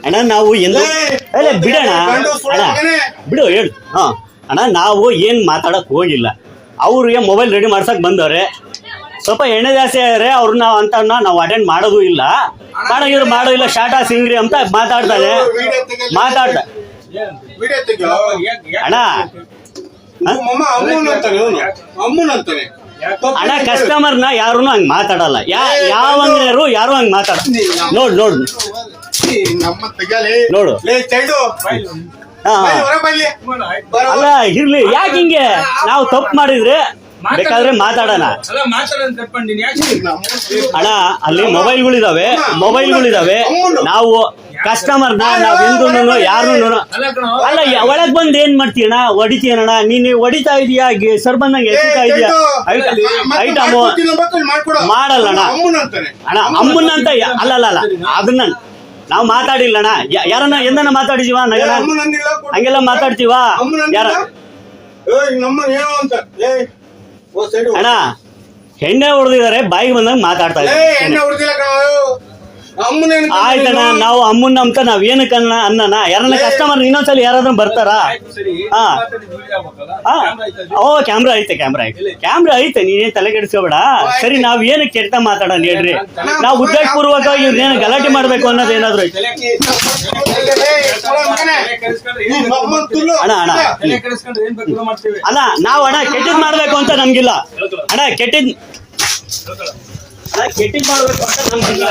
ಅಣ್ಣ ನಾವು ಎಂದು ಬಿಡೋಣ ಅಣ್ಣ ಬಿಡು ಹೇಳು. ಹಾ ಅಣ್ಣ ನಾವು ಏನ್ ಮಾತಾಡಕ್ ಹೋಗಿಲ್ಲ, ಅವ್ರಿಗೆ ಮೊಬೈಲ್ ರೆಡಿ ಮಾಡ್ಸಕ್ ಬಂದವ್ರೆ. ಸ್ವಲ್ಪ ಎಣ್ಣೆ ಜಾಸ್ತಿ ಆದ್ರೆ ಅವ್ರನ್ನ ಅಂತ ನಾವು ಅಟೆಂಡ್ ಮಾಡೋದು ಇಲ್ಲ, ಮಾಡೋ ಇಲ್ಲ ಶಾಟಾ ಸಿಂಗ್ರಿ ಅಂತ ಮಾತಾಡ್ತಾನೆ. ಅಣ್ಣ ಅಣ್ಣ ಕಸ್ಟಮರ್ನ ಯಾರು ಹಂಗ್ ಮಾತಾಡಲ್ಲ, ಯಾವ ಅಂಗಡಿಯವರು ಯಾರು ಹಂಗ್ ಮಾತಾಡ. ನೋಡು ಅಲ್ಲ ಇರ್ಲಿ, ಯಾಕೆ ಹಿಂಗೆ ನಾವು ತಪ್ಪು ಮಾಡಿದ್ರೆ ಬೇಕಾದ್ರೆ ಮಾತಾಡೋಣ ಅಣ್ಣ. ಅಲ್ಲಿ ಮೊಬೈಲ್ಗಳಿದಾವೆ, ನಾವು ಕಸ್ಟಮರ್ನ ನಾವ್ ಎಂದೂ ಯಾರು ಅಲ್ಲ ಒಳಗ್ ಬಂದ್ ಏನ್ ಮಾಡ್ತೀಯಣ್ಣ, ಹೊಡಿತೀಯಣ್ಣ ನೀನು, ಹೊಡಿತಾ ಇದೀಯಾ ಸರ್ ಬಂದಂಗೆ ಎತ್ತಾ ಇದೀಯಾ ಐಟಮ್ ಮಾಡಲ್ಲಣ್ಣ. ಅಣ್ಣ ಅಮ್ಮನಂತ ಅಲ್ಲ ಅದನ್ನ ನಾವು ಮಾತಾಡಿಲ್ಲಣ್ಣ. ಯಾರನ್ನ ಎಂದನ ಮಾತಾಡಿದೀವ ನಗರ ಹಂಗೆಲ್ಲ ಮಾತಾಡ್ತೀವ ಯಾರ ಅಣ್ಣ? ಎಣ್ಣೆ ಹೊಡೆದಿದ್ದಾರೆ, ಬಾಯಿಗೆ ಬಂದಂಗ ಮಾತಾಡ್ತಾ ಇದ್ದಾರೆ. ಆಯ್ತಣ್ಣ, ನಾವು ಅಮ್ಮನ ಅಂತ ನಾವ್ ಏನಕ್ಕೆ ಅನ್ನನ? ಯಾರನ್ನ ಕಸ್ಟಮರ್ ಇನ್ನೊಂದ್ಸಲ ಯಾರಾದ್ರೂ ಬರ್ತಾರಾ? ಓ ಕ್ಯಾಮ್ರಾ ಐತೆ, ನೀನೇನ್ ತಲೆ ಕೆಡಿಸ್ಕೋಬೇಡ. ಸರಿ, ನಾವ್ ಏನಕ್ಕೆ ಕೆಟ್ಟ ಮಾತಾಡೋಣ ಹೇಳ್ರಿ? ನಾವು ಉದ್ದೇಶಪೂರ್ವಕ ಇವ್ರನ್ನೇನು ಗಲಾಟೆ ಮಾಡ್ಬೇಕು ಅನ್ನೋದೇನಾದ್ರು ಐತೆ? ಅಣ್ಣ ನಾವು ಕೆಟ್ಟದ್ ಮಾಡ್ಬೇಕು ಅಂತ ನಮ್ಗಿಲ್ಲ ಅಣ್ಣ, ಕೆಟ್ಟದ್ ಮಾಡ್ಬೇಕು ಅಂತ ನಮ್ಗಿಲ್ಲ.